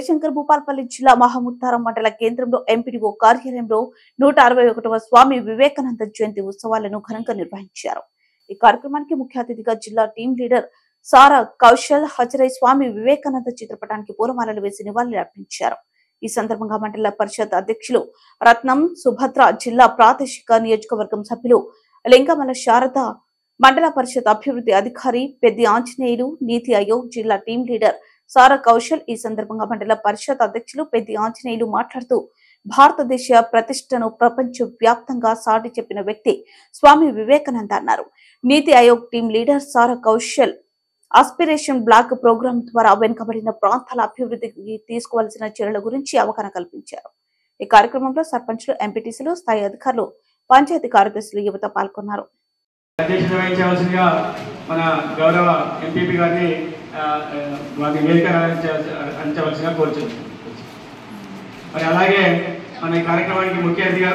జయశంకర్ భూపాల్పల్లి జిల్లా మహముత్తారం మండల కేంద్రంలో ఎంపీడీఓ కార్యాలయంలో 161వ స్వామి వివేకానంద జయంతి ఉత్సవాలను ఘనంగా నిర్వహించారు. ఈ కార్యక్రమానికి ముఖ్య అతిథిగా జిల్లా టీం లీడర్ సారా కౌశల్ హాజరై స్వామి వివేకానంద చిత్రపటానికి పూలమాలలు వేసి నివాళులు అర్పించారు. ఈ సందర్భంగా మండల పరిషత్ అధ్యక్షులు రత్నం సుభద్ర, జిల్లా ప్రాదేశిక నియోజకవర్గం సభ్యులు లింగమల శారద, మండల పరిషత్ అభివృద్ధి అధికారి పెద్ది ఆంజనేయులు, నీతి ఆయోగ్ జిల్లా టీం లీడర్ సారా కౌశల్ ఈ సందర్భంగా మండల పరిషత్ అధ్యక్షులు పెద్ది ఆంజనేయులు మాట్లాడుతూ భారతదేశ ప్రతిష్టను ప్రపంచ వ్యాప్తంగా సాటి చెప్పిన వ్యక్తి స్వామి వివేకానంద అన్నారు. నీతి ఆయోగ్ టీం లీడర్ సారా కౌశల్ ఆస్పిరేషన్ బ్లాక్ ప్రోగ్రాం ద్వారా వెనుకబడిన ప్రాంతాల అభివృద్ధికి తీసుకోవాల్సిన చర్యల గురించి అవగాహన కల్పించారు. ఈ కార్యక్రమంలో సర్పంచ్లు, ఎంపీటీసీలు, స్థాయి అధికారులు, పంచాయతీ కార్యదర్శులు, యువత పాల్గొన్నారు. అధ్యక్షత వహించవలసిందిగా మన గౌరవ ఎంపీపీ గారిని వేదిక అందించవలసిగా కోరుచున్నాం. మరి అలాగే మన ఈ కార్యక్రమానికి ముఖ్య అతిథిగా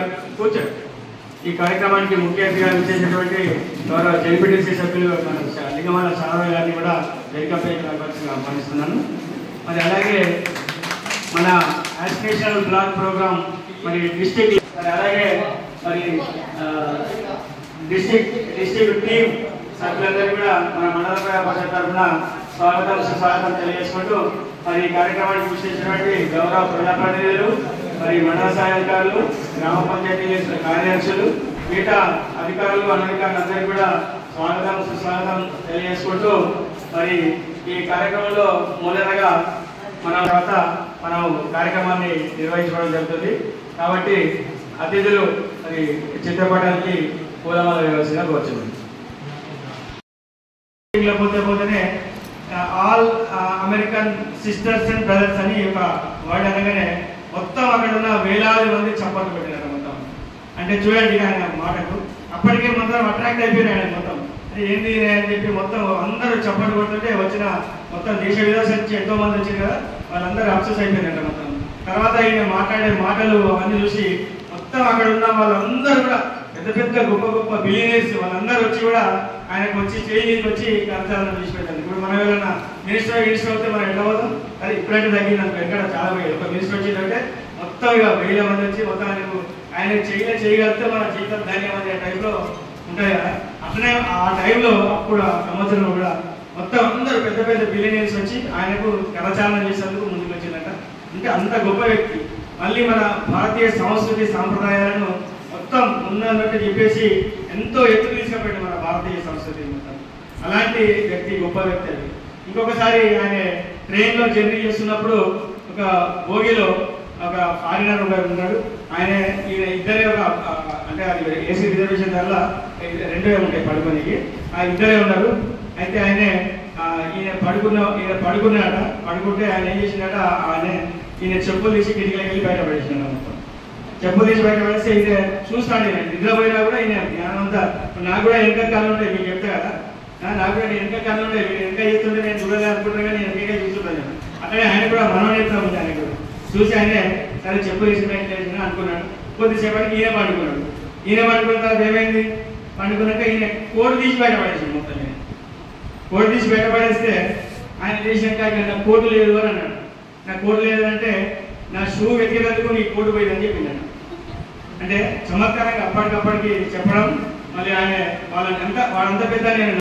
ఈ కార్యక్రమానికి ముఖ్య అతిథిగా ఇచ్చేటటువంటి గౌరవ జెడ్పీటీసీ సభ్యులు మన లింగమల శారద గారిని కూడా వేదికపై ఆహ్వానిస్తున్నాను. మరి అలాగే మన యాస్పిరేషనల్ బ్లాక్ ప్రోగ్రామ్ మరి డిస్ట్రిక్ట్, మరి అలాగే మరి డిస్ట్రిక్ట్ టీం సభ్యులందరూ కూడా మన మండల పరిషత్ తరఫున స్వాగతం సుస్వాగతం తెలియజేసుకుంటూ మరి ఈ కార్యక్రమానికి విశేషించినటువంటి గౌరవ ప్రజాప్రతినిధులు, మరి మండల స్థాయి అధికారులు, గ్రామ పంచాయతీ కార్యదర్శులు, మిగతా అధికారులు, అనధికారులు అందరికీ కూడా స్వాగతం సుస్వాగతం తెలియజేసుకుంటూ మరి ఈ కార్యక్రమంలో మూలంగా మనం తర్వాత మనం కార్యక్రమాన్ని నిర్వహించుకోవడం జరుగుతుంది. కాబట్టి అతిథులు మరి చిత్రపటానికి పూలమాల వేయవలసిగా కోరుచున్నాం. పోతేనే all American sisters and brothers అని ఒక వర్డ్ అనగానే మొత్తం అక్కడ ఉన్న వేలాది మంది చప్పట్లు పెట్టినారు. మొత్తం అంటే చూడండి ఆయన మాటకు అప్పటికే మొత్తం అట్రాక్ట్ అయిపోయినాయి. ఆయన మొత్తం ఏంది అని చెప్పి మొత్తం అందరూ చప్పట్లు కొడుతుంటే వచ్చిన మొత్తం దేశ విదేశం నుంచి ఎంతో మంది వచ్చారు కదా, వాళ్ళందరూ అప్సెస్ అయిపోయినట్టు మొత్తం. తర్వాత ఈయన మాట్లాడే మాటలు అవన్నీ చూసి మొత్తం అక్కడ ఉన్న వాళ్ళందరూ కూడా పెద్ద పెద్ద గొప్ప గొప్ప బిలియనర్స్ వాళ్ళందరూ వచ్చి కూడా ఆయనకు వచ్చి చేయి వచ్చి కరచాలను తీసిపెట్టారు. ఇప్పుడు మనం ఏమైనా మినిస్టర్ వస్తే మనం ఎట్లా పోతాం, అది ఇప్పుడంటే తగ్గింది అనుకో, ఎక్కడ చాలా పోయి ఒక మినిస్టర్ వచ్చిందంటే మొత్తం ఇక 1000 మంది వచ్చి మొత్తం ఆయన చేయగలిగితే మన జీవితం ధన్యం అనే టైంలో ఉంటాయి కదా. అట్లనే ఆ టైంలో అప్పుడు ఆ సంవత్సరంలో కూడా మొత్తం అందరూ పెద్ద పెద్ద బిలియనర్స్ వచ్చి ఆయనకు కరచాలనం చేసేందుకు ముందుకు వచ్చిందట. అంటే అంత గొప్ప వ్యక్తి. మళ్ళీ మన భారతీయ సంస్కృతి సాంప్రదాయాలను మొత్తం ఉన్నట్టు చెప్పేసి ఎంతో ఎత్తుకు తీసుకుపోయింది మన భారతీయ సంస్కృతి మొత్తం. అలాంటి వ్యక్తి, గొప్ప వ్యక్తి అది. ఇంకొకసారి ఆయన ట్రైన్లో జర్నీ చేస్తున్నప్పుడు ఒక బోగిలో ఒక ఫారినర్ ఉన్నాడు. ఈయన ఇద్దరే అంటే అది ఏసీ రిజర్వేషన్ ధరల 2 ఉంటాయి పడుకోనికి, ఆ ఇద్దరే ఉన్నారు. అయితే ఈయన పడుకున్నాడ. పడుకుంటే ఆయన ఏం చేసిందట, ఈయన చెప్పులు తీసి కిటికీలోకి వెళ్ళి బయట పడేసినాడు. మొత్తం చెప్పులు తీసి బయట పడేస్తే ఈయన చూస్తాడు. ఈయన నిద్రపోయినా కూడా ఈయన జ్ఞానం అంతా, నాకు కూడా వెనక కళ్ళు ఉంటాయి మీకు చెప్తా కదా, నాకు కూడా వెనక కళ్ళు ఉంటాయి, మీరు వెనక చేస్తుంటే నేను చూడాలి అనుకుంటున్నా కానీ నేను వెనక చూస్తుంటాను. అట్లనే ఆయన కూడా మనం చెప్తా ఉంది. ఆయన కూడా చూసి ఆయనే సరే చెప్పులు తీసి బయట వేసిన అనుకున్నాడు. కొద్దిసేపటికి ఈయన పండుకున్నాడు. ఈయన పండుకున్న తర్వాత ఏమైంది, పండుకున్నాక ఈయన కోటు తీసి బయట పడేసాడు. మొత్తం కోటు తీసి బయట పడేస్తే ఆయన చేసినాక నాకు కోటు లేదు అని అన్నాడు. నాకు కోటు లేదంటే నా షూ వెతికేందుకు నీ కోటు పోయిందని చెప్పిందన్న. అంటే చమత్కారంగా అప్పటికప్పటికి చెప్పడం. మళ్ళీ ఆయన వాళ్ళంతా పెద్ద నేను